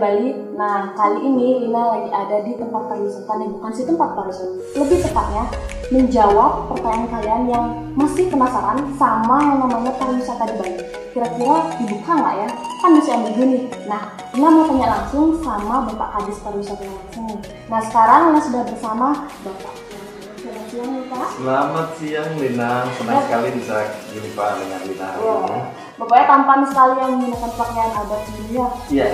Bali. Nah, kali ini Lina lagi ada di tempat pariwisata nih, bukan sih tempat pariwisata. Lebih tepatnya menjawab pertanyaan kalian yang masih penasaran sama yang namanya pariwisata di Bali. Kira-kira dibuka nggak ya? Kan masih ambigu nih. Nah, Lina mau tanya langsung sama Bapak Kadis Pariwisata langsung nih. Nah, sekarang Lina sudah bersama Bapak. Selamat siang, Bapak. Selamat siang, Lina. Senang sekali bisa jumpa dengan Lina hari ini. Bapaknya tampan sekali yang menggunakan pakaian adat ini ya. Iya,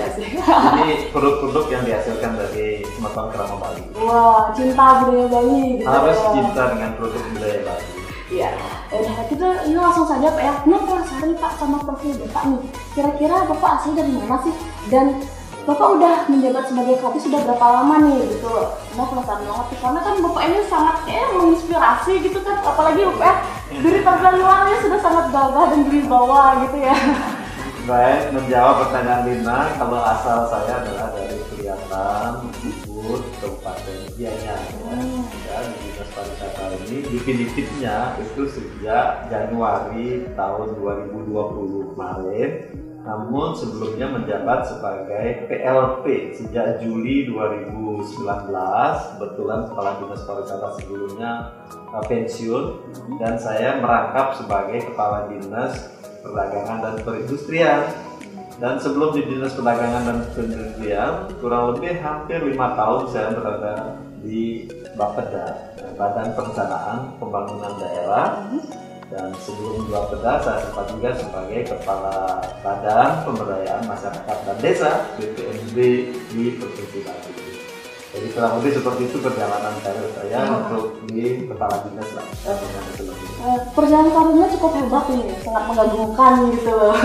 ini produk-produk yang dihasilkan dari Kematon Krama Bali. Wah, cinta budaya Bali gitu. Harus ya. cinta dengan produk budaya Bali. Iya. Udah kita ini langsung saja Pak ya. Ini penasaran Pak sama profil Bapak nih. Kira-kira Bapak asli dari mana sih? Dan Bapak udah menjabat sebagai kadis sudah berapa lama nih gitu? Nah, penasaran banget sih karena kan Bapak ini sangat menginspirasi gitu kan. Apalagi Bapak dari tampilan luarnya sudah sangat gagah dan berwibawa gitu ya. Baik, menjawab pertanyaan Lina, kalau asal saya adalah dari Kelihatan, Ubud, Kabupaten Gianyar. Ya, di Dinas Pariwisata ini definitifnya itu sejak Januari tahun 2020 kemarin. Namun sebelumnya menjabat sebagai PLP sejak Juli 2019. Kebetulan Kepala Dinas Pariwisata sebelumnya pensiun dan saya merangkap sebagai Kepala Dinas Perdagangan dan Perindustrian. Dan sebelum di Dinas Perdagangan dan Perindustrian, kurang lebih hampir 5 tahun saya berada di Bapeda, Badan Perencanaan Pembangunan Daerah. Dan sebelum Bapeda, saya sempat juga sebagai Kepala Badan Pemberdayaan Masyarakat dan Desa (BPMD) di Provinsi Bali. Jadi kurang lebih seperti itu perjalanan karir saya untuk di Kepala Dinas lah. Perjalanan karirnya cukup hebat nih, sangat mengagumkan gitu loh.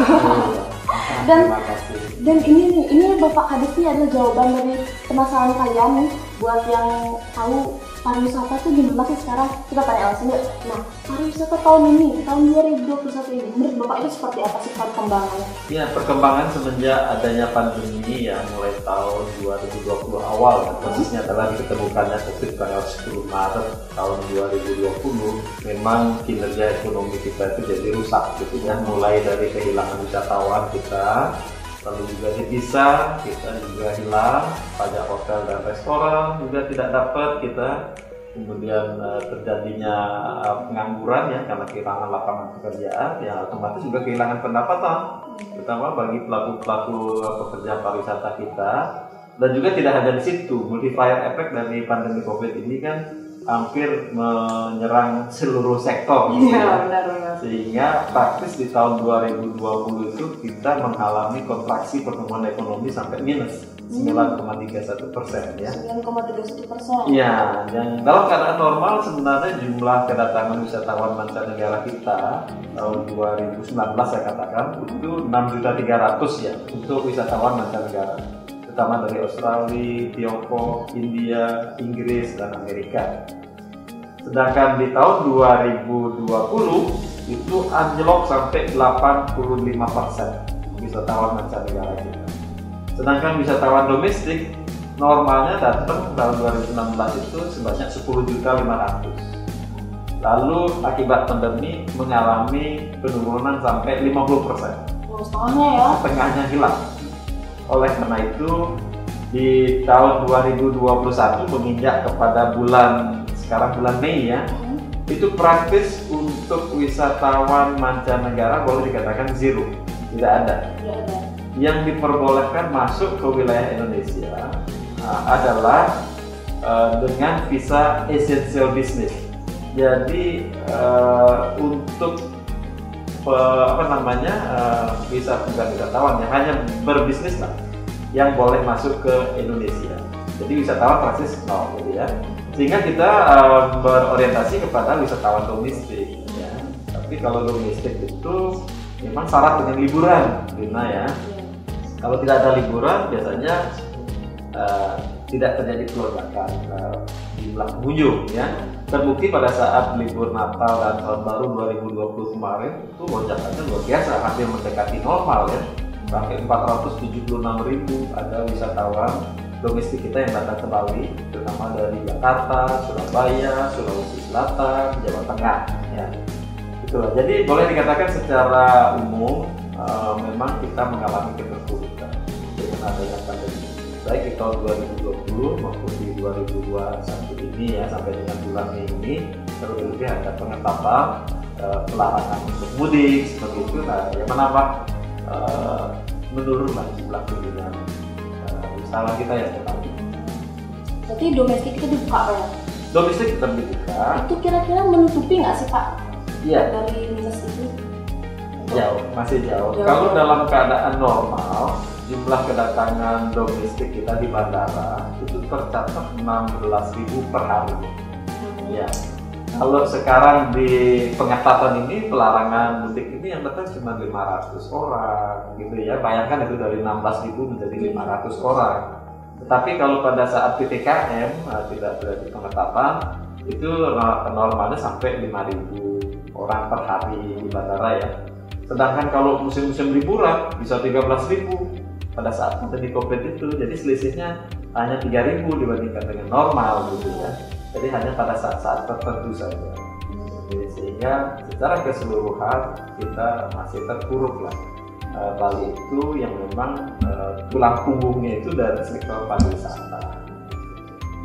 Terima kasih. Dan ini Bapak Kadis ini adalah jawaban dari penasaran kalian nih, buat yang tahu pariwisata itu gimana sih sekarang. Kita tanya langsung yuk. Nah, pariwisata tahun ini, tahun 2021 ini, menurut Bapak itu seperti apa sih perkembangannya? Ya, perkembangan semenjak adanya pandemi ya, mulai tahun 2020 awal ya, persisnya adalah diketemukannya COVID tanggal 10 Maret tahun 2020. Memang kinerja ekonomi kita itu jadi rusak gitu ya, mulai dari kehilangan wisatawan kita, lalu juga devisa kita juga hilang, pajak hotel dan restoran juga tidak dapat kita, kemudian terjadinya pengangguran ya karena kehilangan lapangan pekerjaan, ya otomatis juga kehilangan pendapatan, terutama bagi pelaku-pelaku pekerja pariwisata kita. Dan juga tidak hanya di situ, multiplier effect dari pandemi COVID ini kan hampir menyerang seluruh sektor. Iya, benar-benar. Sehingga praktis di tahun 2020 itu kita mengalami kontraksi pertumbuhan ekonomi sampai minus 9,31% ya. 9,31%. Iya, yang dalam keadaan normal sebenarnya jumlah kedatangan wisatawan mancanegara kita tahun 2019 saya katakan itu 6.300.000 ya untuk wisatawan mancanegara, terutama dari Australia, Tiongkok, India, Inggris, dan Amerika. Sedangkan di tahun 2020 itu anjlok sampai 85% wisatawan mancanegara kita. Sedangkan wisatawan domestik normalnya datang tahun 2016 itu sebanyak 10.500.000. Lalu akibat pandemi mengalami penurunan sampai 50%. Setengahnya ya. Setengahnya hilang. Oleh karena itu di tahun 2021 menginjak kepada sekarang bulan Mei ya, itu praktis untuk wisatawan mancanegara boleh dikatakan zero, tidak ada. Yang diperbolehkan masuk ke wilayah Indonesia adalah dengan visa essential business. Jadi untuk visa bukan wisatawan yang hanya berbisnis lah yang boleh masuk ke Indonesia. Jadi wisatawan praktis nol gitu ya. Sehingga kita berorientasi kepada wisatawan domestik ya. Tapi kalau domestik itu memang syarat dengan liburan, Lina ya. Kalau tidak ada liburan biasanya tidak terjadi pelonjakan jumlah pengunjung ya. Terbukti pada saat libur Natal dan Tahun Baru 2020 kemarin itu lonjakannya luar biasa, hampir mendekati normal ya. Sampai 476.000 ada wisatawan domestik kita yang datang ke Bali, terutama dari Jakarta, Surabaya, Sulawesi Selatan, Jawa Tengah ya. Itulah. Jadi boleh dikatakan secara umum memang kita mengalami keterpurukan dengan adanya pandemi. baik di tahun 2020 maupun di 2021 ini ya, sampai dengan bulan Mei ini terlebih ada pengetatan pelarangan untuk mudik seperti itu. Nah, yang menambah menurunlah jumlah kunjungan wisatawan kita ya tetap. Berarti domestik itu dibuka Pak ya? Domestik tetap dibuka. Itu kira-kira menutupi nggak sih Pak? Iya. Dari minus itu? Jauh, masih jauh. Kalau dalam keadaan normal, jumlah kedatangan domestik kita di bandara itu tercatat 16.000 per hari. Ya. Kalau sekarang di pengetatan ini, pelarangan mudik ini yang datang cuma 500 orang, gitu ya. Bayangkan itu dari 16.000 menjadi 500 orang. Tetapi kalau pada saat PPKM tidak berarti pengetatan, itu normalnya sampai 5.000 orang per hari di bandara ya. Sedangkan kalau musim-musim liburan bisa 13.000 pada saat pandemi COVID itu. Jadi selisihnya hanya 3.000 dibandingkan dengan normal gitu ya. Jadi hanya pada saat-saat tertentu saja. Jadi, sehingga secara keseluruhan kita masih terpuruk lah. Bali itu yang memang tulang punggungnya itu dari sektor pariwisata.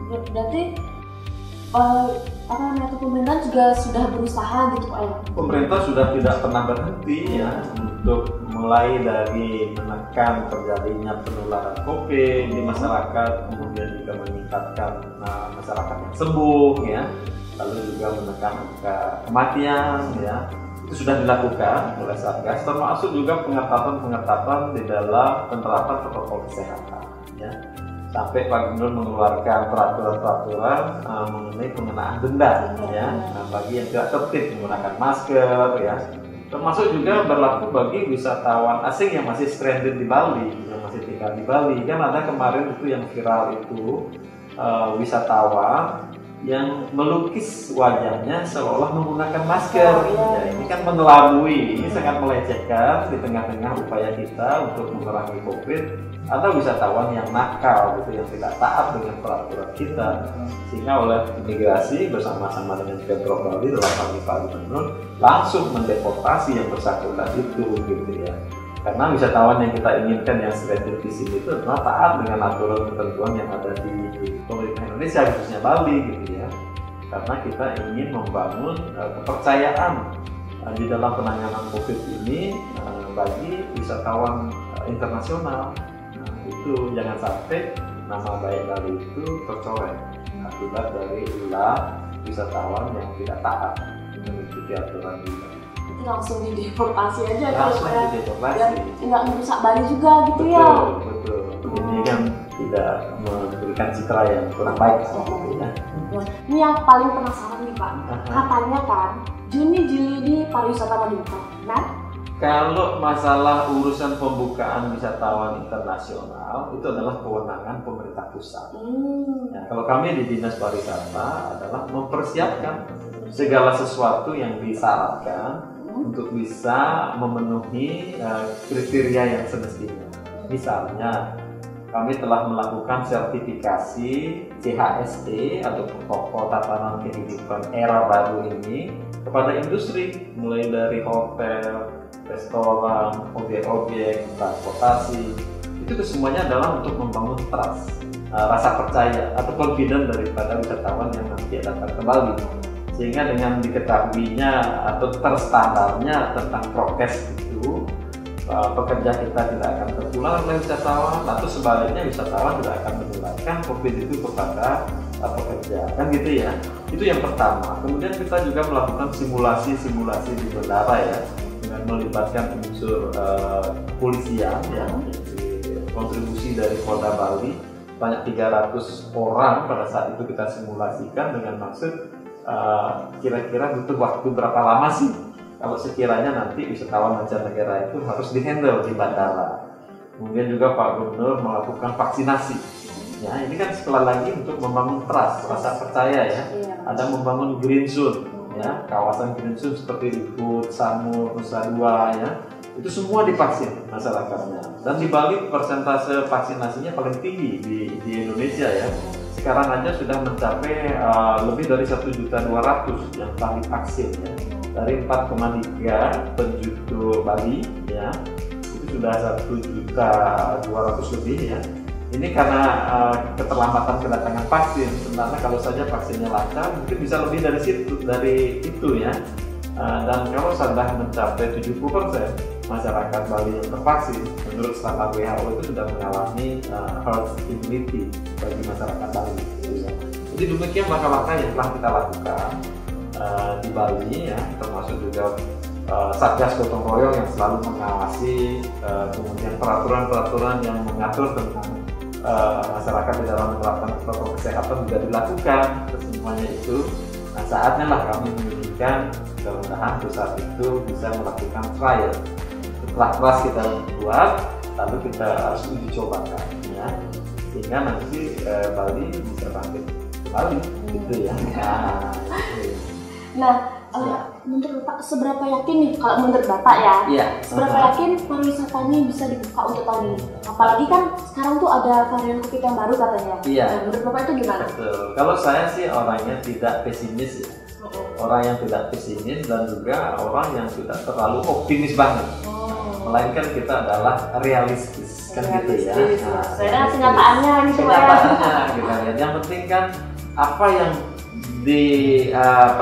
Berarti pemerintah juga sudah berusaha gitu Pak ya? Pemerintah sudah tidak pernah berhenti ya untuk mulai dari menekan terjadinya penularan COVID di masyarakat, kemudian juga meningkatkan masyarakat yang sembuh ya, lalu juga menekan angka kematian ya. Itu sudah dilakukan oleh Satgas, termasuk juga pengetatan di dalam penerapan protokol kesehatan ya. Sampai Pak Gubernur mengeluarkan peraturan-peraturan mengenai pengenaan denda ya, bagi yang tidak tertib menggunakan masker ya. Termasuk juga berlaku bagi wisatawan asing yang masih stranded di Bali, yang masih tinggal di Bali. Kan ada kemarin itu yang viral itu wisatawan yang melukis wajahnya seolah menggunakan masker. Ya, ini kan mengelabui, ini sangat melecehkan di tengah-tengah upaya kita untuk mengurangi COVID. Ada wisatawan yang nakal gitu, yang tidak taat dengan peraturan kita, sehingga oleh imigrasi bersama-sama dengan Pemprov Bali dalam hal ini Pak Gubernur langsung mendeportasi yang bersangkutan itu gitu ya. Karena wisatawan yang kita inginkan yang stranded di sini itu adalah taat dengan aturan ketentuan yang ada di pemerintah Indonesia, khususnya Bali gitu ya. Karena kita ingin membangun kepercayaan di dalam penanganan COVID ini bagi wisatawan internasional. Itu jangan sampai nama baik Bali itu tercoreng akibat dari ulah wisatawan yang tidak taat mengikuti aturan kita. Itu langsung dideportasi aja langsung kalau dideportasi. Nggak merusak Bali juga gitu betul, ya. Betul. Ini kan tidak memberikan citra yang kurang baik seperti ya. Ini yang paling penasaran nih Pak. Katanya kan Juni Juli ini pariwisata mau dibuka. Nah, kalau masalah urusan pembukaan wisatawan internasional itu adalah kewenangan pemerintah pusat. Ya, kalau kami di Dinas Pariwisata adalah mempersiapkan segala sesuatu yang disyaratkan untuk bisa memenuhi kriteria yang semestinya. Misalnya, kami telah melakukan sertifikasi CHSE atau Protokol Tatanan Kehidupan Era Baru ini kepada industri, mulai dari hotel, restoran, objek-objek, transportasi. Itu semuanya adalah untuk membangun trust, rasa percaya atau confident daripada wisatawan yang nanti datang ke Bali. Sehingga dengan diketahuinya atau terstandarnya tentang prokes itu, pekerja kita tidak akan tertular oleh wisatawan, atau sebaliknya wisatawan tidak akan menularkan COVID itu kepada pekerja, kan gitu ya. Itu yang pertama. Kemudian kita juga melakukan simulasi di bandara ya, dengan melibatkan unsur kepolisian ya, kontribusi dari Polda Bali banyak 300 orang pada saat itu kita simulasikan dengan maksud kira-kira butuh waktu berapa lama sih kalau sekiranya nanti wisatawan mancanegara itu harus dihandle di bandara. Kemudian juga Pak Gubernur melakukan vaksinasi. Ya, ini kan sekali lagi untuk membangun trust, rasa percaya ya. Ada membangun green zone, ya, kawasan green zone seperti Ubud, Sanur, Nusa Dua, ya. Itu semua divaksin masyarakatnya. Dan di Bali persentase vaksinasinya paling tinggi di Indonesia ya. Sekarang aja sudah mencapai lebih dari 1.200.000 yang telah divaksin ya. Dari 4,3 penduduk Bali ya, itu sudah 1.200.000 lebih ya Ini karena keterlambatan kedatangan vaksin. Sebenarnya kalau saja vaksinnya lancar, mungkin bisa lebih dari itu ya. Dan kalau sudah mencapai 70% masyarakat Bali yang tervaksin, menurut standar WHO itu sudah mengalami herd immunity bagi masyarakat Bali. Jadi demikian langkah-langkah yang telah kita lakukan di Bali ya, termasuk juga Satgas Gotong Royong yang selalu mengawasi, kemudian peraturan-peraturan yang mengatur tentang masyarakat di dalam menerapkan protokol kesehatan juga dilakukan. Semuanya itu, nah saatnya lah kami menginginkan mudah-mudahan perusahaan itu bisa melakukan trial. Setelah kelas kita buat, lalu kita harus uji cobakan ya, sehingga nanti Bali bisa bangkit kembali gitu ya. Menurut Bapak seberapa yakin nih, kalau menurut Bapak ya, seberapa yakin pariwisata ini bisa dibuka untuk tahun ini? Apalagi kan sekarang tuh ada varian COVID yang baru katanya. Menurut Bapak itu gimana? Betul. Kalau saya sih orangnya tidak pesimis ya. Orang yang tidak pesimis dan juga orang yang tidak terlalu optimis banget. Melainkan kita adalah realistis kan gitu ya. Nah, kenyataannya gitu ya. Kita lihat. Yang penting kan apa yang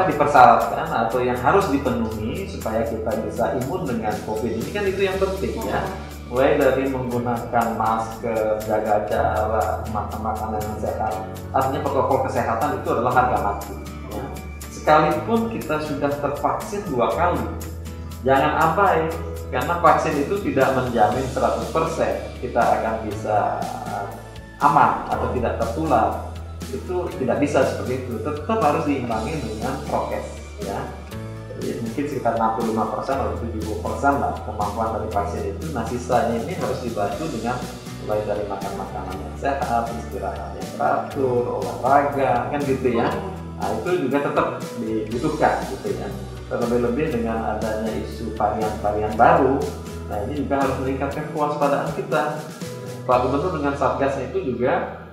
dipersyaratkan atau yang harus dipenuhi supaya kita bisa imun dengan COVID ini kan itu yang penting ya. Mulai dari menggunakan masker, jaga jarak, makan makanan yang sehat. Artinya protokol kesehatan itu adalah harga mati. Ya. Sekalipun kita sudah tervaksin 2 kali, jangan abai karena vaksin itu tidak menjamin 100% kita akan bisa aman atau tidak tertular. Itu tidak bisa seperti itu, tetap harus diimbangi dengan prokes ya. Jadi mungkin sekitar 65% atau 70% lah kemampuan dari vaksin itu. Nah sisanya ini harus dibantu dengan mulai dari makan makanan yang sehat, istirahat yang teratur, olahraga kan gitu ya. Nah itu juga tetap dibutuhkan gitu ya. Terlebih-lebih dengan adanya isu varian-varian baru, nah ini juga harus meningkatkan kewaspadaan kita. Pak Gubernur dengan Satgasnya itu juga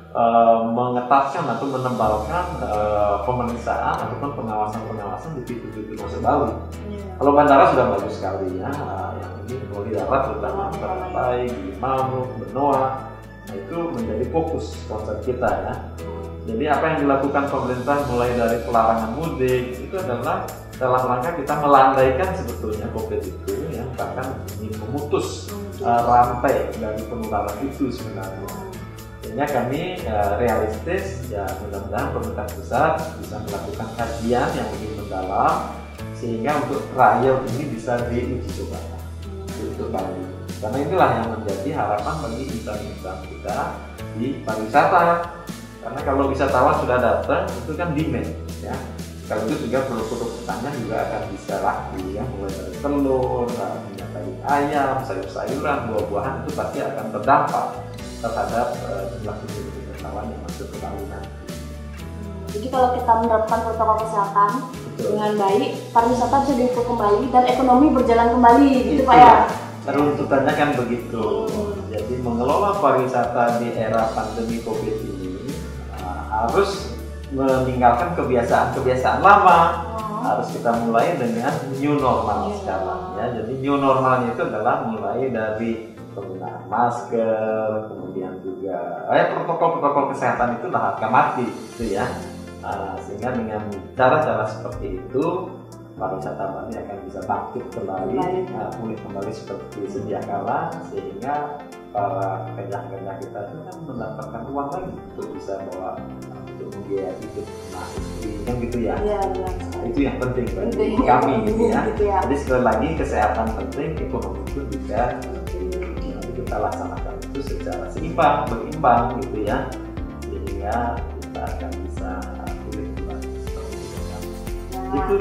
mengetatkan atau menebalkan pemeriksaan ataupun pengawasan di pintu-pintu masuk Bali. Kalau bandara sudah bagus sekali ya, yang ini di darat terutama Pantai, Gili, Benoa, nah itu menjadi fokus concern kita ya. Jadi apa yang dilakukan pemerintah mulai dari pelarangan mudik itu adalah dalam rangka kita melandaikan sebetulnya COVID itu ya, bahkan ingin memutus rantai dari penularan itu sebenarnya. Sehingga kami realistis ya, mudah-mudahan pemerintah pusat bisa melakukan kajian yang lebih mendalam sehingga untuk trial ini bisa diuji coba untuk Bali. Karena inilah yang menjadi harapan bagi insan-insan kita di pariwisata. Karena kalau wisatawan sudah datang itu kan demand ya. Kalau itu juga produk-produk pertanian juga akan bisa laku ya, mulai dari telur, minyak kayu ayam, sayur-sayuran, buah-buahan itu pasti akan berdampak terhadap jumlah wisatawan yang masuk ke Bali nanti. Jadi kalau kita menerapkan protokol kesehatan dengan baik, pariwisata bisa dibuka kembali dan ekonomi berjalan kembali, gitu Pak ya? Runtutannya kan begitu. Jadi mengelola pariwisata di era pandemi COVID ini harus meninggalkan kebiasaan-kebiasaan lama. Harus kita mulai dengan new normal sekarang ya. Jadi new normalnya itu adalah mulai dari penggunaan masker, kemudian juga protokol-protokol kesehatan itu adalah harga mati gitu ya. Sehingga dengan cara-cara seperti itu pariwisata Bali akan bisa bangkit kembali, pulih kembali seperti sedia kala, sehingga para penjajah kita itu kan mendapatkan uang lagi untuk bisa bawa untuk membiayai hidup yang gitu ya. Nah, itu yang penting bagi kami gitu ya. Jadi sekali lagi kesehatan penting, ekonomi pun juga nanti kita laksanakan itu secara seimbang, berimbang gitu ya, sehingga kita akan bisa pulih kembali. Itu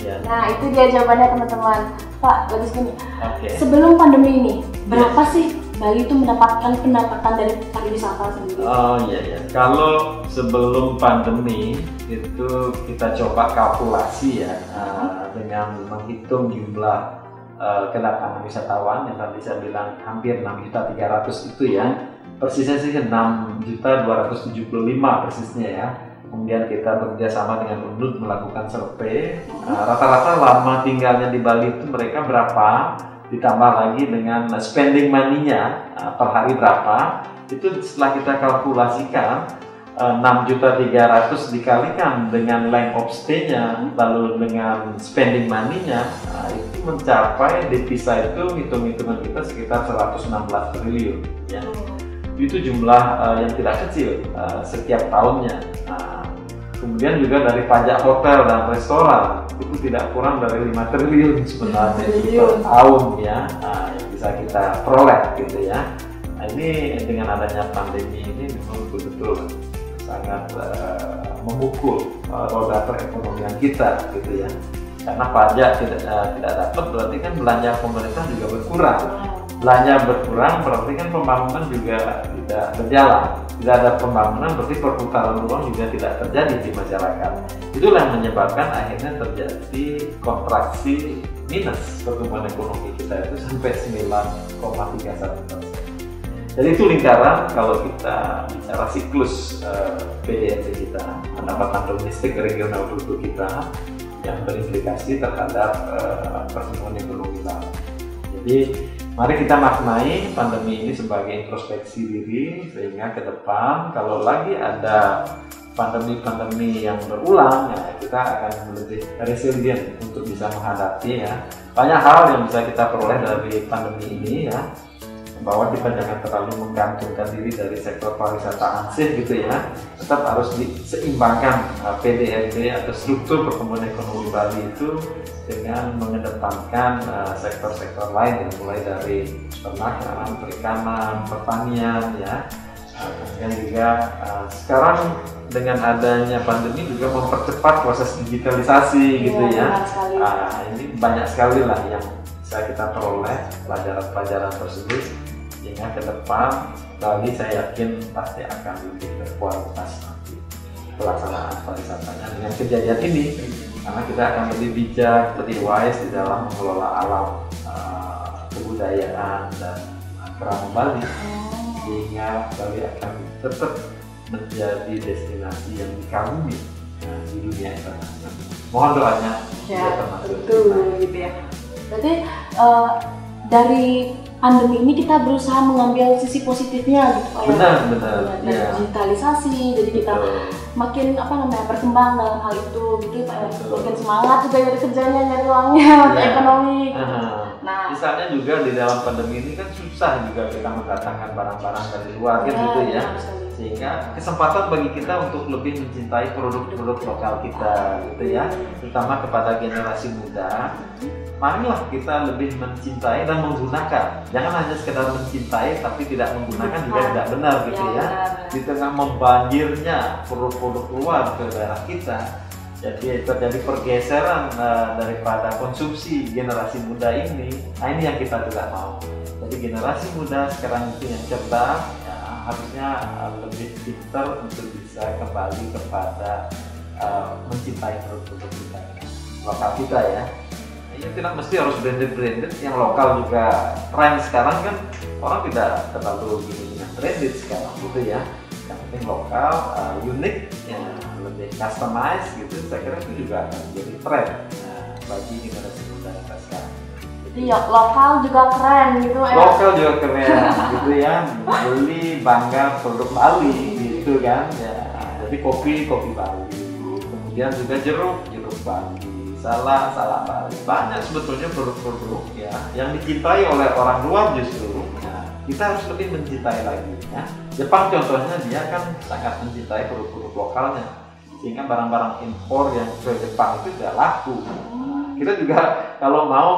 ya. Nah itu dia jawabannya teman-teman. Pak, lagi gini. Sebelum pandemi ini, berapa sih Bali itu mendapatkan pendapatan dari pariwisata sendiri? Oh iya. Kalau sebelum pandemi itu kita coba kalkulasi ya, dengan menghitung jumlah kedatangan wisatawan yang tadi saya bilang hampir 6.300.000 itu ya. Persisnya sih 6.275 persisnya ya. Kemudian kita bekerjasama dengan UNUD melakukan survei. Rata-rata lama tinggalnya di Bali itu mereka berapa, ditambah lagi dengan spending money-nya per hari berapa, itu setelah kita kalkulasikan 6.300.000 dikalikan dengan length of stay-nya, lalu dengan spending money-nya, itu mencapai devisa itu hitung-hitungan kita sekitar 116 triliun ya. Itu jumlah yang tidak kecil setiap tahunnya. Kemudian juga dari pajak hotel dan restoran itu tidak kurang dari 5 triliun sebenarnya per tahun ya, yang bisa kita peroleh gitu ya. Nah, ini dengan adanya pandemi ini memang betul-betul sangat memukul roda perekonomian kita gitu ya. Karena pajak tidak dapat berarti kan belanja pemerintah juga berkurang. Belanja berkurang berarti kan pembangunan juga tidak berjalan. Tidak ada pembangunan berarti perputaran uang juga tidak terjadi di masyarakat. Itulah yang menyebabkan akhirnya terjadi kontraksi minus pertumbuhan ekonomi kita itu sampai 9,31%. Jadi itu lingkaran kalau kita bicara siklus PDRT kita, pendapatan domestik regional bruto kita yang berimplikasi terhadap pertumbuhan ekonomi kita. Jadi mari kita maknai pandemi ini sebagai introspeksi diri, sehingga ke depan kalau lagi ada pandemi-pandemi yang berulang, ya kita akan lebih resilient untuk bisa menghadapi ya. Banyak hal yang bisa kita peroleh dari pandemi ini ya, bahwa kita jangan terlalu menggantungkan diri dari sektor pariwisata ansih gitu ya. Tetap harus diseimbangkan PDRT atau struktur pertumbuhan ekonomi Bali itu dengan mengedepankan sektor-sektor lain yang mulai dari peternakan, perikanan, pertanian ya. Kemudian juga sekarang dengan adanya pandemi juga mempercepat proses digitalisasi gitu ya. Ini banyak sekali lah yang bisa kita peroleh pelajaran-pelajaran tersebut, sehingga ke depan Bali saya yakin pasti akan lebih berkualitas nanti pelaksanaan pariwisatanya dengan kejadian ini, karena kita akan lebih bijak, lebih wise di dalam mengelola alam, kebudayaan dan kerama Bali, sehingga Bali akan tetap menjadi destinasi yang dikagumi di dunia internasional. Mohon doanya ya, betul gitu ya. Berarti dari pandemi ini kita berusaha mengambil sisi positifnya gitu Pak ya. Benar. Ya. Digitalisasi, jadi kita makin berkembang dalam hal itu gitu Pak ya. Makin semangat juga dari kerjanya, nyari uangnya, ekonomi. Nah, misalnya juga di dalam pandemi ini kan susah juga kita mendatangkan barang-barang dari luar gitu ya. Sehingga kesempatan bagi kita untuk lebih mencintai produk-produk lokal kita gitu ya, terutama kepada generasi muda. Marilah kita lebih mencintai dan menggunakan. Jangan hanya sekedar mencintai tapi tidak menggunakan juga tidak benar gitu ya. Di tengah membanjirnya produk-produk luar ke daerah kita, jadi terjadi pergeseran daripada konsumsi generasi muda ini. Nah, ini yang kita tidak mau. Jadi generasi muda sekarang itu yang cerdas, ya, harusnya lebih pintar untuk bisa kembali kepada mencintai produk-produk kita, lokal kita ya. Ya, tidak mesti harus branded, yang lokal juga tren sekarang kan, orang tidak terlalu gini yang branded sekarang gitu ya. Yang penting lokal, unik, ya, lebih customized gitu. Saya kira itu juga akan menjadi tren bagi generasi muda kita sekarang. Jadi ya, lokal juga keren gitu ya. Lokal juga keren gitu ya, beli bangga produk Bali gitu kan ya. Jadi kopi Bali, kemudian juga jeruk Bali, salah Bali. Banyak sebetulnya produk-produk ya yang dicintai oleh orang luar justru. Nah, kita harus lebih mencintai lagi ya. Jepang contohnya, dia kan sangat mencintai produk-produk lokalnya, sehingga barang-barang impor yang ke Jepang itu tidak laku. Nah, kita juga kalau mau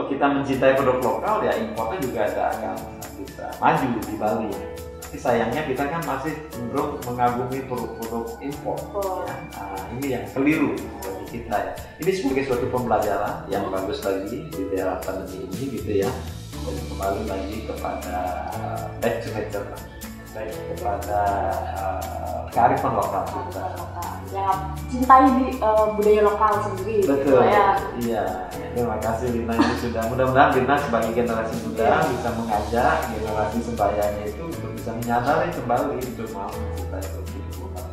kita mencintai produk lokal ya, impornya juga akan bisa maju di Bali. Tapi sayangnya kita kan masih cenderung mengagumi produk-produk impor. Ya. Nah, ini yang keliru bagi kita ya. Ini sebagai suatu pembelajaran yang bagus lagi di daerah pandemi ini gitu ya. Dan kembali lagi kepada back to nature, baik kepada kearifan lokal kita. Ya, cintai budaya lokal sendiri. Betul. Gitu ya. Iya. Terima kasih Lina, ini sudah mudah-mudahan Lina sebagai generasi muda bisa mengajak generasi sebayanya itu untuk bisa menyadari kembali untuk mau mencintai produk lokal.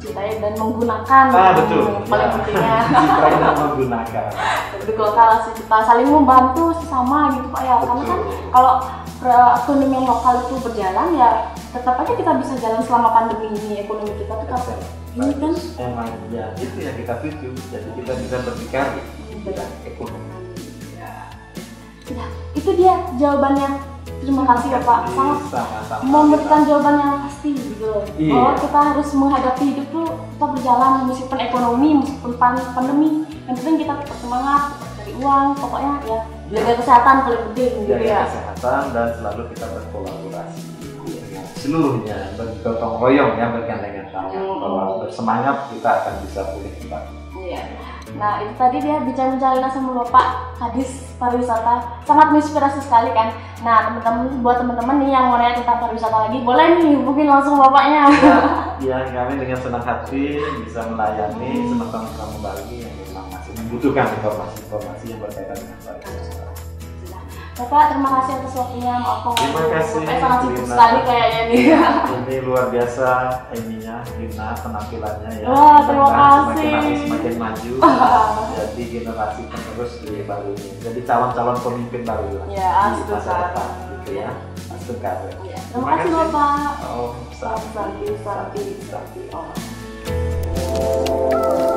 mencintai dan menggunakan. Betul. Paling pentingnya. Mencintai dan menggunakan. Jadi kalau kita saling membantu sesama gitu Pak ya. Karena kan kalau perekonomian lokal itu berjalan ya tetap aja kita bisa jalan selama pandemi ini, ekonomi kita tetap ini kan. Emang ya itu yang kita tuju. Jadi kita bisa berdikari di bidang ekonomi. Ya, itu dia jawabannya. Terima kasih ya Pak, sangat Sama-sama. memberikan jawaban yang pasti gitu. Iya. Bahwa kita harus menghadapi hidup tuh kita berjalan meskipun ekonomi, meskipun pandemi. Yang penting kita tetap semangat, tetap cari uang, pokoknya ya jaga kesehatan paling penting gitu Jaga ya. kesehatan dan selalu kita berkolaborasi dengan seluruhnya, bergotong royong ya, bergandengan tangan. Kalau bersemangat kita akan bisa pulih kembali. Iya. Nah itu tadi dia bincang-bincang sama Bapak Kadis Pariwisata, sangat menginspirasi sekali kan. Nah teman-teman, buat teman-teman nih yang mau nanya tentang pariwisata lagi, boleh nih mungkin langsung Bapaknya. Ya, kami dengan senang hati bisa melayani teman-teman Bali yang memang masih membutuhkan informasi-informasi yang berkaitan dengan pariwisata. Bapak, terima kasih atas waktunya. Maaf Terima kasih. Bapak sangat sibuk sekali kayaknya nih. Ini luar biasa ininya, Gina penampilannya ya. Wah, terima Semakin kasih. hari semakin maju. Jadi generasi penerus di Bali ini. Jadi calon-calon pemimpin Bali lah. Ya, di masa astuka. depan gitu ya. Astuka. Ya, terima kasih Bapak. Oh, Santi. Oh.